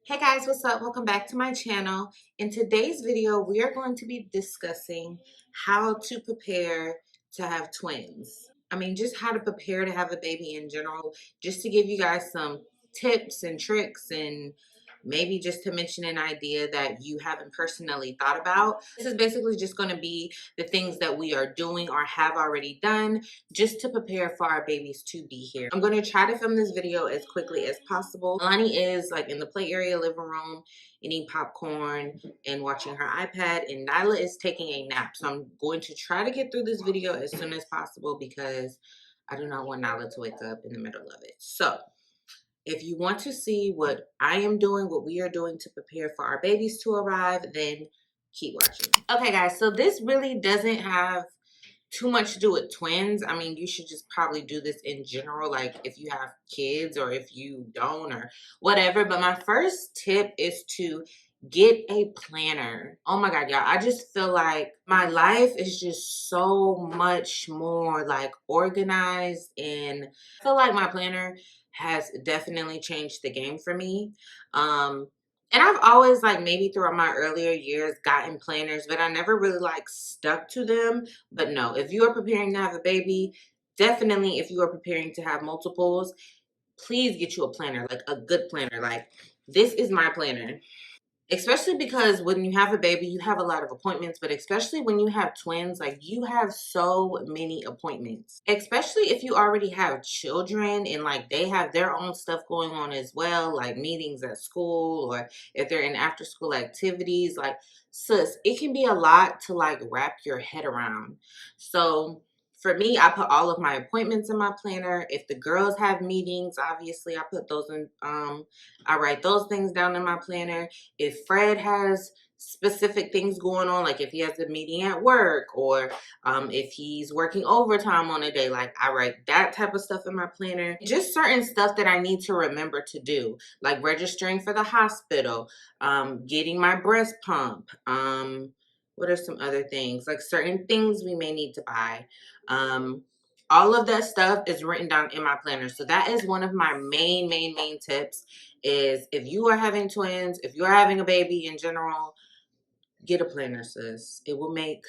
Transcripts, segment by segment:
Hey guys, what's up? Welcome back to my channel. In today's video, we are going to be discussing how to prepare to have twins. I mean, just how to prepare to have a baby in general, just to give you guys some tips and tricks and maybe just to mention an idea that you haven't personally thought about. This is basically just going to be the things that we are doing or have already done just to prepare for our babies to be here. I'm going to try to film this video as quickly as possible. Alani is like in the play area, living room, eating popcorn and watching her iPad, and Nyla is taking a nap. So I'm going to try to get through this video as soon as possible because I do not want Nyla to wake up in the middle of it. So if you want to see what I am doing, what we are doing to prepare for our babies to arrive, then keep watching. Okay, guys, so this really doesn't have too much to do with twins. I mean, you should just probably do this in general, like if you have kids or if you don't or whatever. But my first tip is to get a planner. Oh my God, y'all. I just feel like my life is just so much more like organized, and I feel like my planner has definitely changed the game for me. And I've always, like, maybe throughout my earlier years gotten planners, but I never really like stuck to them. But no, if you are preparing to have a baby, definitely if you are preparing to have multiples, please get you a planner, like a good planner. Like, this is my planner. Especially because when you have a baby, you have a lot of appointments, but especially when you have twins, like you have so many appointments. Especially if you already have children and like they have their own stuff going on as well, like meetings at school or if they're in after school activities, like sis, it can be a lot to like wrap your head around. So for me, I put all of my appointments in my planner. If the girls have meetings, obviously I put those in, I write those things down in my planner. If Fred has specific things going on, like if he has a meeting at work or if he's working overtime on a day, like I write that type of stuff in my planner. Just certain stuff that I need to remember to do, like registering for the hospital, getting my breast pump, what are some other things, like certain things we may need to buy. All of that stuff is written down in my planner. So that is one of my main tips is if you are having twins, if you're having a baby in general, get a planner, sis. It will make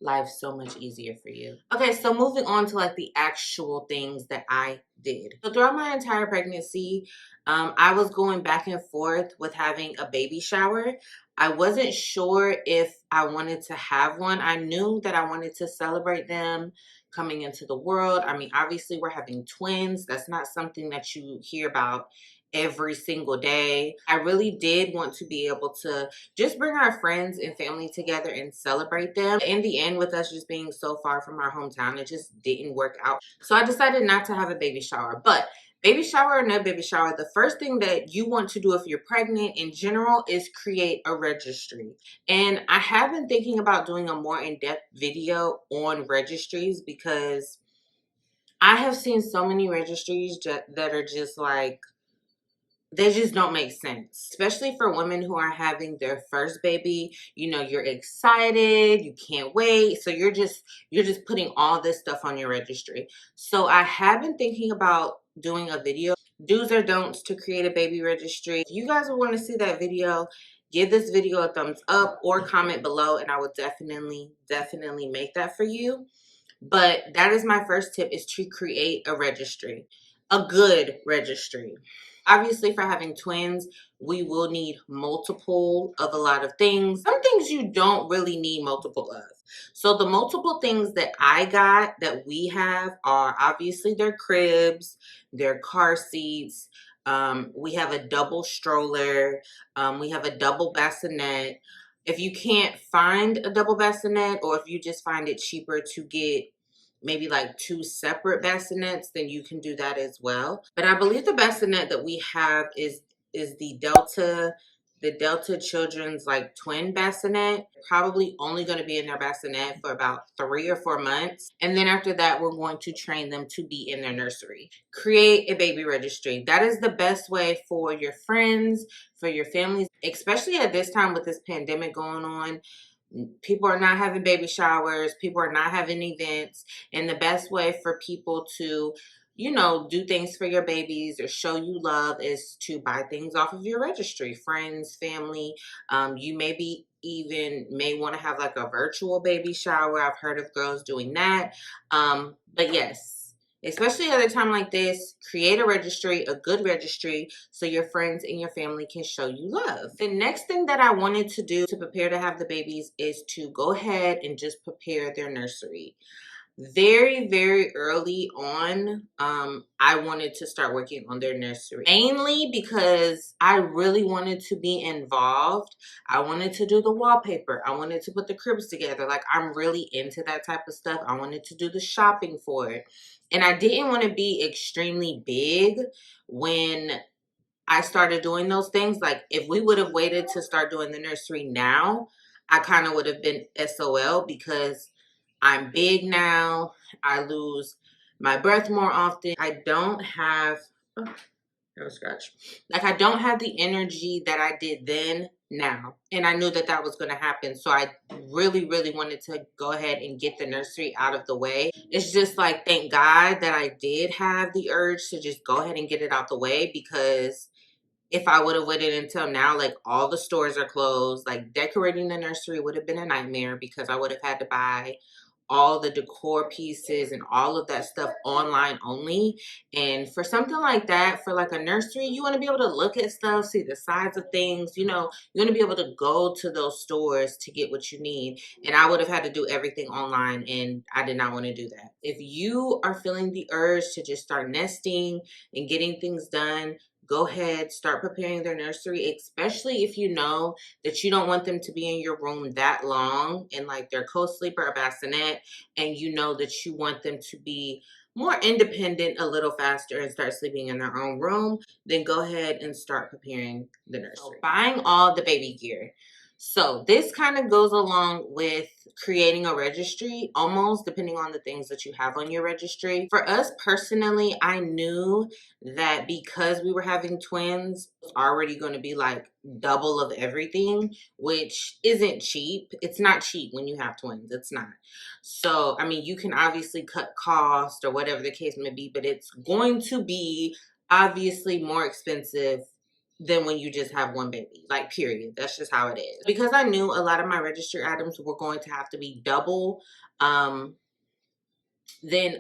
life so much easier for you. Okay, so moving on to like the actual things that I did. So throughout my entire pregnancy, I was going back and forth with having a baby shower. I wasn't sure if I wanted to have one. I knew that I wanted to celebrate them coming into the world. I mean, obviously we're having twins. That's not something that you hear about every single day. I really did want to be able to just bring our friends and family together and celebrate them. In the end, with us just being so far from our hometown, it just didn't work out. So I decided not to have a baby shower. But baby shower or no baby shower, the first thing that you want to do if you're pregnant in general is create a registry. And I have been thinking about doing a more in-depth video on registries because I have seen so many registries that are just like, they just don't make sense, especially for women who are having their first baby. You know, you're excited, you can't wait, so you're just putting all this stuff on your registry. So I have been thinking about doing a video, do's or don'ts to create a baby registry. If you guys would want to see that video, give this video a thumbs up or comment below and I will definitely make that for you. But that is my first tip, is to create a registry, a good registry. Obviously, for having twins, we will need multiple of a lot of things. Some things you don't really need multiple of. So the multiple things that I got that we have are obviously their cribs, their car seats. We have a double stroller. We have a double bassinet. If you can't find a double bassinet, or if you just find it cheaper to get maybe like 2 separate bassinets, then you can do that as well. But I believe the bassinet that we have is the Delta Children's like twin bassinet. Probably only going to be in their bassinet for about 3 or 4 months. And then after that, we're going to train them to be in their nursery. Create a baby registry. That is the best way for your friends, for your families, especially at this time with this pandemic going on. People are not having baby showers. People are not having events. And the best way for people to you know, do things for your babies or show you love is to buy things off of your registry. Friends, family, you maybe even may want to have like a virtual baby shower. I've heard of girls doing that. But yes, especially at a time like this, create a registry, a good registry, so your friends and your family can show you love. The next thing that I wanted to do to prepare to have the babies is to go ahead and just prepare their nursery. Very early on, I wanted to start working on their nursery, mainly because I really wanted to be involved. I wanted to do the wallpaper. I wanted to put the cribs together. Like, I'm really into that type of stuff. I wanted to do the shopping for it, and I didn't want to be extremely big when I started doing those things. Like, if we would have waited to start doing the nursery now, I kind of would have been SOL, because I'm big now. I lose my breath more often. I don't have, oh, no scratch. Like, I don't have the energy that I did then now. And I knew that that was going to happen. So I really wanted to go ahead and get the nursery out of the way. It's just like, thank God that I did have the urge to just go ahead and get it out the way, because if I would have waited until now, like, all the stores are closed. Like, decorating the nursery would have been a nightmare, because I would have had to buy all the decor pieces and all of that stuff online only. And for something like that, for like a nursery, you want to be able to look at stuff, see the size of things, you know, you want to be able to go to those stores to get what you need. And I would have had to do everything online, and I did not want to do that. If you are feeling the urge to just start nesting and getting things done, go ahead, start preparing their nursery, especially if you know that you don't want them to be in your room that long and like their co-sleeper or bassinet, and you know that you want them to be more independent a little faster and start sleeping in their own room, then go ahead and start preparing the nursery. So, buying all the baby gear. So this kind of goes along with creating a registry, almost, depending on the things that you have on your registry. For us personally, I knew that because we were having twins, it was already going to be like double of everything, which isn't cheap. It's not cheap when you have twins. It's not. So, I mean, you can obviously cut cost or whatever the case may be, but it's going to be obviously more expensive than when you just have one baby, like, period. That's just how it is. Because I knew a lot of my registry items were going to have to be double, then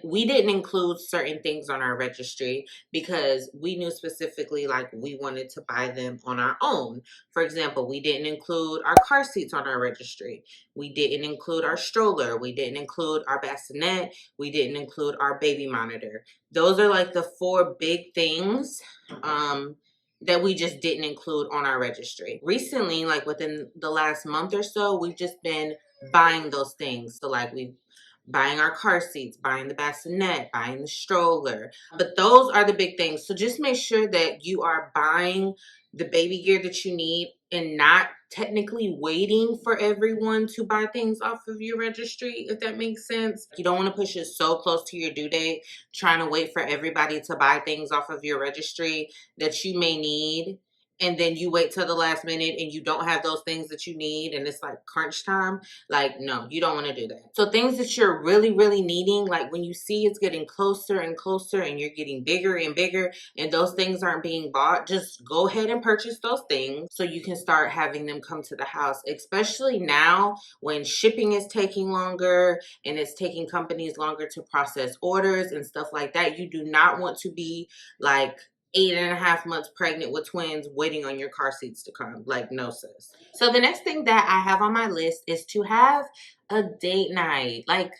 we didn't include certain things on our registry, because we knew specifically, like, we wanted to buy them on our own. For example, we didn't include our car seats on our registry. We didn't include our stroller. We didn't include our bassinet. We didn't include our baby monitor. Those are like the 4 big things that we just didn't include on our registry. Recently, like within the last month or so, we've just been buying those things. So like, we've buying our car seats, buying the bassinet, buying the stroller. But those are the big things. So just make sure that you are buying the baby gear that you need and not technically waiting for everyone to buy things off of your registry, if that makes sense. You don't want to push it so close to your due date, trying to wait for everybody to buy things off of your registry that you may need, and then you wait till the last minute and you don't have those things that you need, and it's like crunch time. Like, no, you don't want to do that. So things that you're really needing, like when you see it's getting closer and closer and you're getting bigger and bigger and those things aren't being bought, just go ahead and purchase those things so you can start having them come to the house. Especially now when shipping is taking longer and it's taking companies longer to process orders and stuff like that. You do not want to be like 8.5 months pregnant with twins waiting on your car seats to come. Like, no, sis. So the next thing that I have on my list is to have a date night. Like,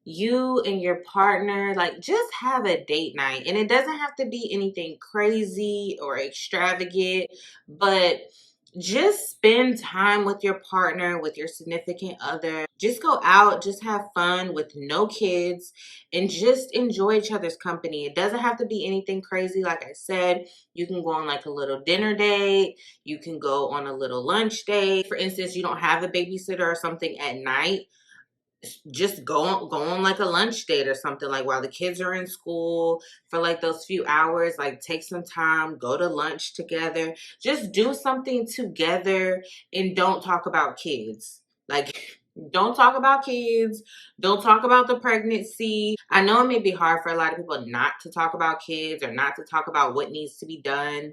you and your partner, like, just have a date night. And it doesn't have to be anything crazy or extravagant, but just spend time with your partner, with your significant other. Just go out, just have fun with no kids, and just enjoy each other's company. It doesn't have to be anything crazy. Like I said, you can go on like a little dinner date. You can go on a little lunch date. For instance, you don't have a babysitter or something at night, just go on like a lunch date or something, like while the kids are in school for like those few hours. Like, take some time, go to lunch together, just do something together, and don't talk about kids. Like, Don't talk about kids. Don't talk about the pregnancy. I know it may be hard for a lot of people not to talk about kids or not to talk about what needs to be done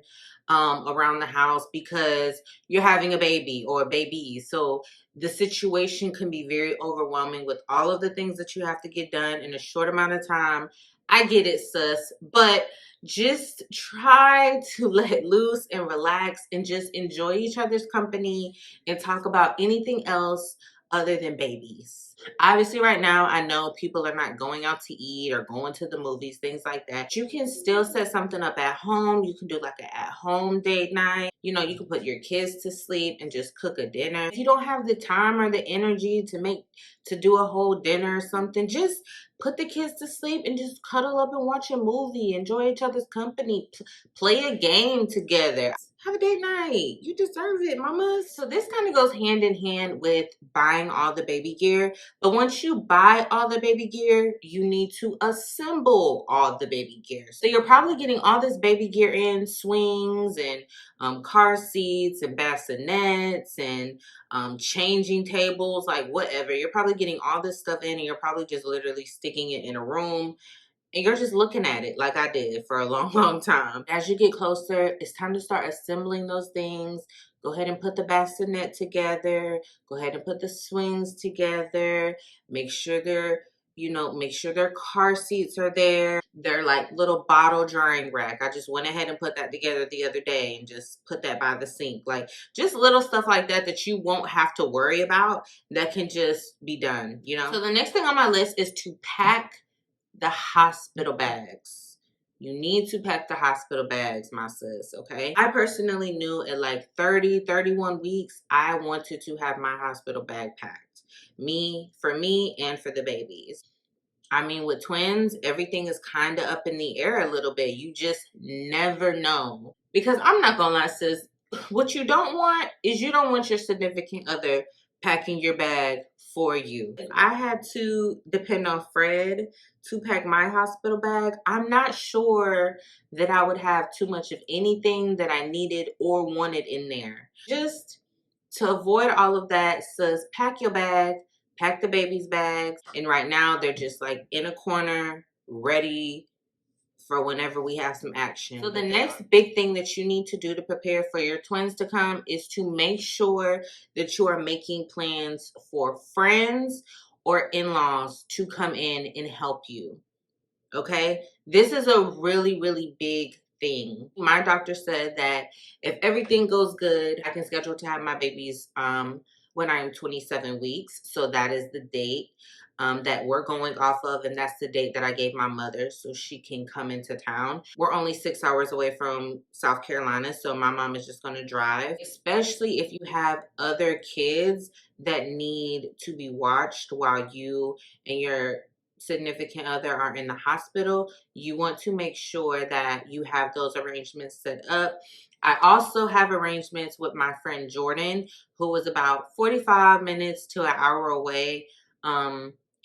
around the house because you're having a baby or a baby. So the situation can be very overwhelming with all of the things that you have to get done in a short amount of time. I get it, sis, but just try to let loose and relax and just enjoy each other's company and talk about anything else other than babies. Obviously, right now, I know people are not going out to eat or going to the movies, things like that. You can still set something up at home. You can do like an at-home date night. You know, you can put your kids to sleep and just cook a dinner. If you don't have the time or the energy to do a whole dinner or something, just put the kids to sleep and just cuddle up and watch a movie. Enjoy each other's company. Play a game together. Have a date night. You deserve it, mama. So this kind of goes hand in hand with buying all the baby gear. But once you buy all the baby gear, you need to assemble all the baby gear. So you're probably getting all this baby gear in, swings and car seats and bassinets and changing tables, like whatever. You're probably getting all this stuff in and you're probably just literally sticking it in a room and you're just looking at it like I did for a long, long time. As you get closer, it's time to start assembling those things. Go ahead and put the bassinet together. Go ahead and put the swings together. Make sure make sure their car seats are there. They're like little bottle drying rack. I just went ahead and put that together the other day and just put that by the sink. Like just little stuff like that that you won't have to worry about that can just be done, you know? So the next thing on my list is to pack the hospital bags. You need to pack the hospital bags, my sis, okay? I personally knew at like 30, 31 weeks, I wanted to have my hospital bag packed. For me and for the babies. I mean, with twins, everything is kind of up in the air a little bit. You just never know. Because I'm not gonna lie, sis, what you don't want is you don't want your significant other packing your bag for you. If I had to depend on Fred to pack my hospital bag, I'm not sure that I would have too much of anything that I needed or wanted in there. Just to avoid all of that, sis, pack your bag, pack the baby's bags, and right now they're just like in a corner, ready for whenever we have some action. So the next big thing that you need to do to prepare for your twins to come is to make sure that you are making plans for friends or in-laws to come in and help you. Okay, this is a really, really big thing. My doctor said that if everything goes good, I can schedule to have my babies when I'm 27 weeks. So that is the date that we're going off of, and that's the date that I gave my mother so she can come into town. We're only 6 hours away from South Carolina, so my mom is just going to drive. Especially if you have other kids that need to be watched while you and your significant other are in the hospital, you want to make sure that you have those arrangements set up. I also have arrangements with my friend Jordan, who was about 45 minutes to an hour away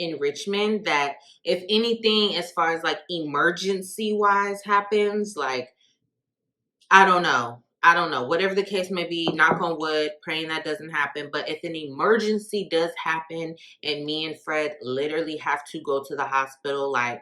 in Richmond, that if anything as far as like emergency wise happens, like I don't know. I don't know. Whatever the case may be, knock on wood, praying that doesn't happen. But if an emergency does happen and me and Fred literally have to go to the hospital like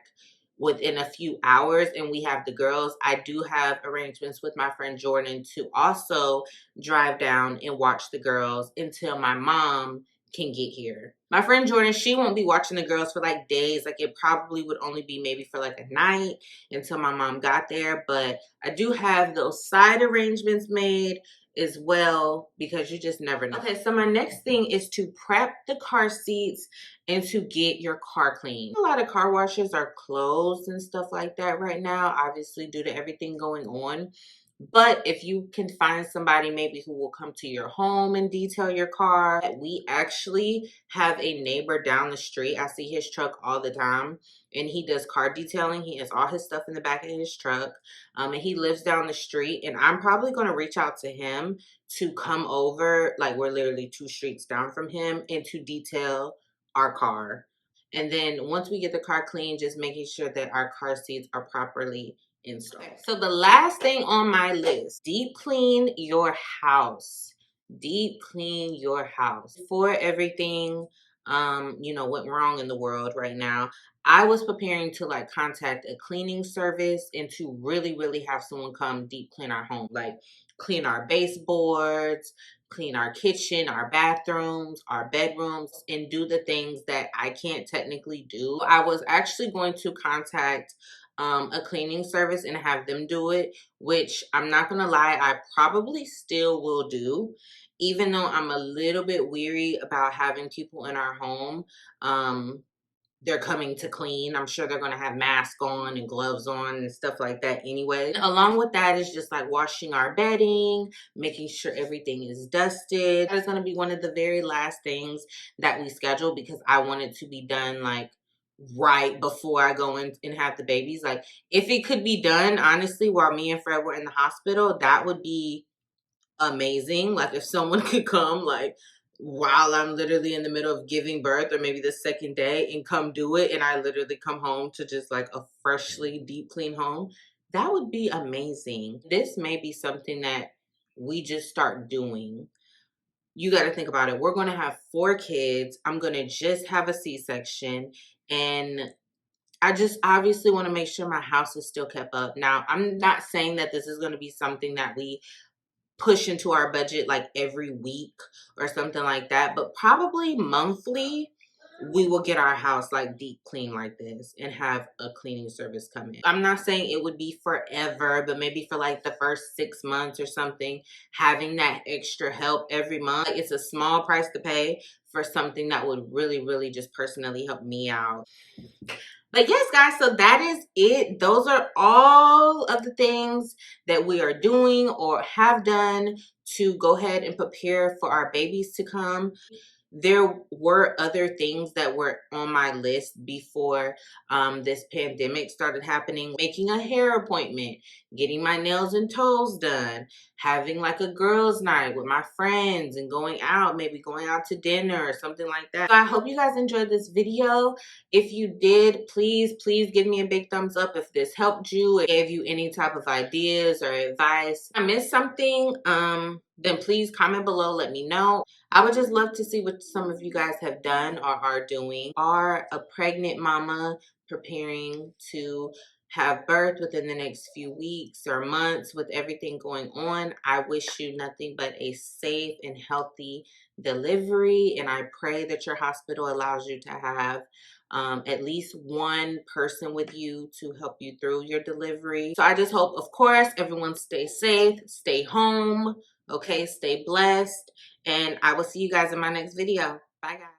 within a few hours and we have the girls, I do have arrangements with my friend Jordan to also drive down and watch the girls until my mom can get here. My friend Jordan, she won't be watching the girls for like days. Like it probably would only be maybe for like a night until my mom got there. But I do have those side arrangements made as well because you just never know. Okay, so my next thing is to prep the car seats and to get your car clean. A lot of car washes are closed and stuff like that right now, obviously due to everything going on. But if you can find somebody maybe who will come to your home and detail your car. We actually have a neighbor down the street. I see his truck all the time and he does car detailing. He has all his stuff in the back of his truck and he lives down the street, and I'm probably going to reach out to him to come over. Like we're literally 2 streets down from him, and to detail our car. And then once we get the car clean, just making sure that our car seats are properly installed. Okay, so the last thing on my list, deep clean your house. Deep clean your house. Before everything, you know, went wrong in the world right now, I was preparing to like contact a cleaning service and to really, really have someone come deep clean our home, like clean our baseboards, clean our kitchen, our bathrooms, our bedrooms, and do the things that I can't technically do. I was actually going to contact a cleaning service and have them do it, which I'm not gonna lie, I probably still will do, even though I'm a little bit weary about having people in our home. They're coming to clean. I'm sure they're going to have masks on and gloves on and stuff like that anyway. And along with that is just like washing our bedding, making sure everything is dusted. That is going to be one of the very last things that we schedule, because I want it to be done like right before I go in and have the babies. Like if it could be done honestly while me and Fred were in the hospital, that would be amazing. Like if someone could come like while I'm literally in the middle of giving birth, or maybe the second day, and come do it, and I literally come home to just like a freshly deep clean home, that would be amazing. This may be something that we just start doing. You got to think about it. We're going to have 4 kids. I'm going to just have a C-section, and I just obviously want to make sure my house is still kept up. Now, I'm not saying that this is going to be something that we push into our budget like every week or something like that, but probably monthly we will get our house like deep clean like this and have a cleaning service come in. I'm not saying it would be forever, but maybe for like the first 6 months or something, having that extra help every month. Like, it's a small price to pay for something that would really, really just personally help me out. But yes, guys, so that is it. Those are all of the things that we are doing or have done to go ahead and prepare for our babies to come. There were other things that were on my list before this pandemic started happening. Making a hair appointment, getting my nails and toes done, having like a girls' night with my friends and going out, maybe going out to dinner or something like that. So I hope you guys enjoyed this video. If you did, please give me a big thumbs up if this helped you, it gave you any type of ideas or advice. If I missed something, then please comment below, let me know. I would just love to see what some of you guys have done or are doing. Are a pregnant mama preparing to have birth within the next few weeks or months with everything going on? I wish you nothing but a safe and healthy delivery, and I pray that your hospital allows you to have at least one person with you to help you through your delivery. So I just hope, of course, everyone stay safe, stay home, okay, stay blessed, and I will see you guys in my next video. Bye, guys.